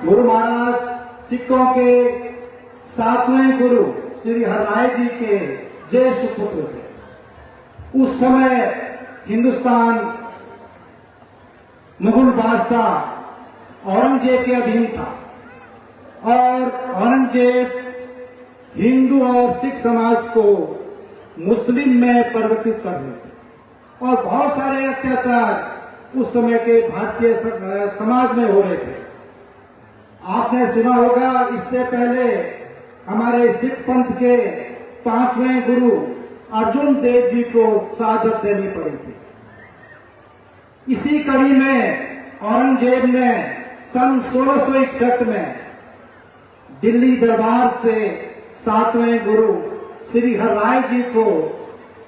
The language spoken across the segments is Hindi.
गुरु महाराज सिखों के 7वें गुरु श्री हरराय जी के ज्येष्ठ पुत्र थे। उस समय हिंदुस्तान मुगल बादशाह औरंगजेब के अधीन था और औरंगजेब हिंदू और सिख समाज को मुस्लिम में परिवर्तित कर रहे थे और बहुत सारे अत्याचार उस समय के भारतीय समाज में हो रहे थे। आपने सुना होगा, इससे पहले हमारे सिख पंथ के 5वें गुरु अर्जुन देव जी को शहादत देनी पड़ी थी। इसी कड़ी में औरंगजेब ने सन 1661 में दिल्ली दरबार से 7वें गुरु श्री हरराय जी को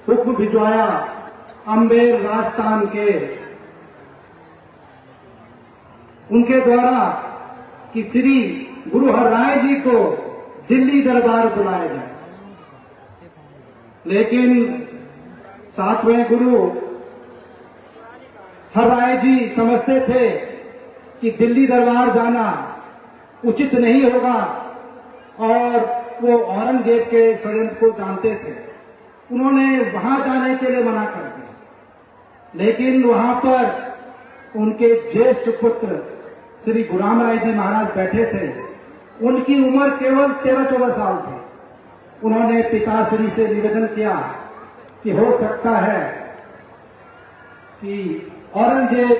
हुक्म भिजवाया अम्बेर राजस्थान के उनके द्वारा कि श्री गुरु हरराय जी को दिल्ली दरबार बुलाया जाए। लेकिन 7वें गुरु हरराय जी समझते थे कि दिल्ली दरबार जाना उचित नहीं होगा और वो औरंगजेब के षड्यंत्र को जानते थे। उन्होंने वहां जाने के लिए मना कर दिया। लेकिन वहां पर उनके ज्येष्ठ पुत्र श्री गुलाम राय जी महाराज बैठे थे। उनकी उम्र केवल 13-14 साल थी। उन्होंने पिताश्री से निवेदन किया कि हो सकता है कि औरंगजेब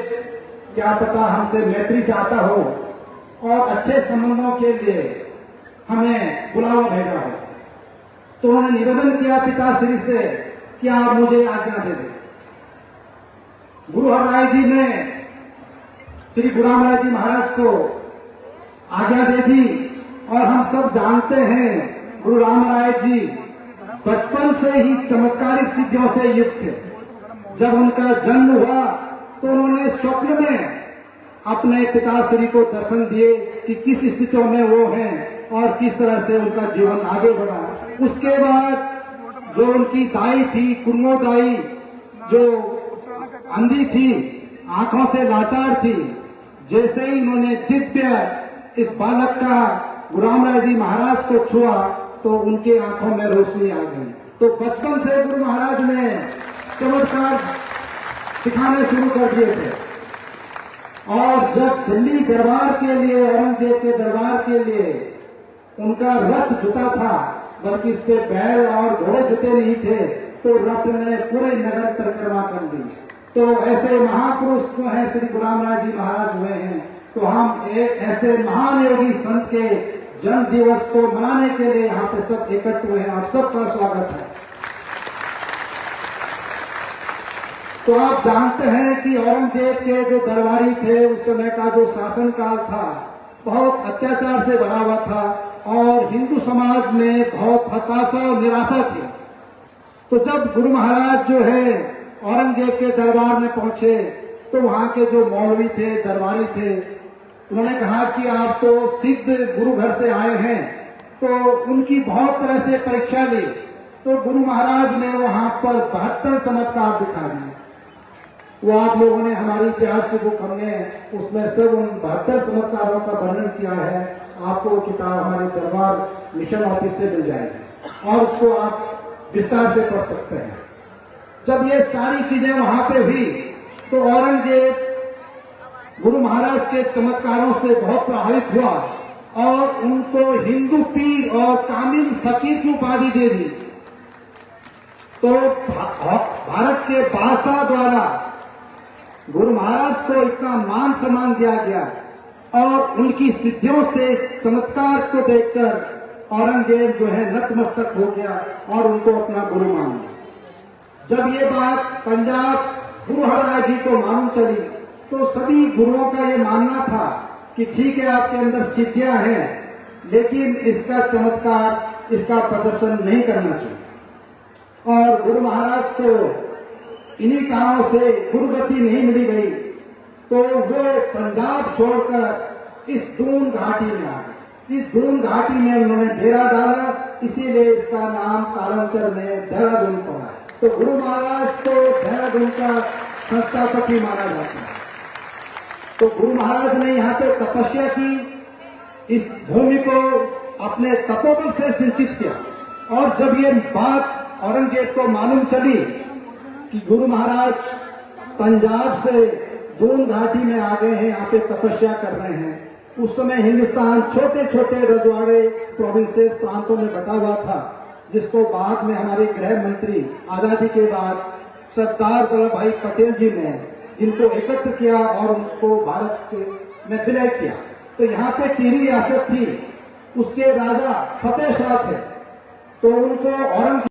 क्या पता हमसे मैत्री चाहता हो और अच्छे संबंधों के लिए हमें बुलावा भेजा हो। तो उन्होंने निवेदन किया पिताश्री से कि आप मुझे आज्ञा दे दें। गुरु हरराय जी ने श्री गुलाम राय जी महाराज को आज्ञा दे दी और हम सब जानते हैं गुरु राम राय जी बचपन से ही चमत्कारिक सिद्धियों से युक्त थे। जब उनका जन्म हुआ तो उन्होंने स्वप्न में अपने पिताश्री को दर्शन दिए कि किस स्थितियों में वो हैं और किस तरह से उनका जीवन आगे बढ़ा। उसके बाद जो उनकी दाई थी, कुर्मो दाई, जो अंधी थी, आंखों से लाचार थी, जैसे ही उन्होंने दिव्य इस बालक का गुलाम राय जी महाराज को छुआ तो उनके आंखों में रोशनी आ गई। तो बचपन से गुरु महाराज ने चमत्कार सिखाने शुरू कर दिए थे। और जब दिल्ली दरबार के लिए, औरंगजेब के दरबार के लिए उनका रथ जुटा था, बल्कि इस पे बैल और घोड़े जुटे नहीं थे, तो रथ ने पूरे नगर परिक्रमा कर दी। तो ऐसे महापुरुष जो है श्री गुलाम राय जी महाराज हुए हैं। तो हम एक ऐसे महान योगी संत के जन्म दिवस को मनाने के लिए यहाँ पे सब एकत्र हुए हैं। आप सबका स्वागत है। तो आप जानते हैं कि औरंगजेब के जो दरबारी थे, उस समय का जो शासन काल था बहुत अत्याचार से भरा हुआ था और हिंदू समाज में बहुत हताशा और निराशा थी। तो जब गुरु महाराज जो है औरंगजेब के दरबार में पहुंचे तो वहां के जो मौलवी थे, दरबारी थे, उन्होंने कहा कि आप तो सिद्ध गुरु घर से आए हैं। तो उनकी बहुत तरह से परीक्षा ली। तो गुरु महाराज ने वहां पर 72 चमत्कार दिखा दिए। वो आप लोगों ने हमारी इतिहास की बुक, हमने उसमें सब उन 72 चमत्कारों का वर्णन किया है। आपको वो किताब हमारे दरबार मिशन ऑफिस से मिल जाएगी और उसको आप विस्तार से पढ़ सकते हैं। जब ये सारी चीजें वहां पे हुई तो औरंगजेब गुरु महाराज के चमत्कारों से बहुत प्रभावित हुआ और उनको हिंदू पीर और कामिल फकीर की उपाधि दे दी। तो भारत के बादशाह द्वारा गुरु महाराज को इतना मान सम्मान दिया गया और उनकी सिद्धियों से, चमत्कार को देखकर औरंगजेब जो है नतमस्तक हो गया और उनको अपना गुरु मान लिया। जब ये बात पंजाब गुरु हरराय जी को मालूम चली तो सभी गुरुओं का ये मानना था कि ठीक है, आपके अंदर सिद्धियां हैं, लेकिन इसका चमत्कार, इसका प्रदर्शन नहीं करना चाहिए। और गुरु महाराज को इन्हीं कारणों से गुरुगति नहीं मिली गई तो वो पंजाब छोड़कर इस दून घाटी में आ गए। इस दून घाटी में उन्होंने डेरा डाला, इसीलिए इसका नाम कालांतर में देहरादून पड़ा है। तो गुरु महाराज को देहरादून का संस्थापक ही माना जाता है। तो गुरु महाराज ने यहाँ पे तपस्या की इस भूमि को अपने तपोबल से सिंचित किया। और जब ये बात औरंगजेब को मालूम चली कि गुरु महाराज पंजाब से दून घाटी में आ गए हैं, यहाँ पे तपस्या कर रहे हैं, उस समय हिंदुस्तान छोटे छोटे रजवाड़े प्रोविंसेस प्रांतों में बटा हुआ था, जिसको बाद में हमारे गृह मंत्री आजादी के बाद सरदार वल्लभ भाई पटेल जी ने इनको एकत्र किया और उनको भारत में विलय किया। तो यहाँ पे टिहरी रियासत थी, उसके राजा फतेह शाह थे, तो उनको औरंगजेब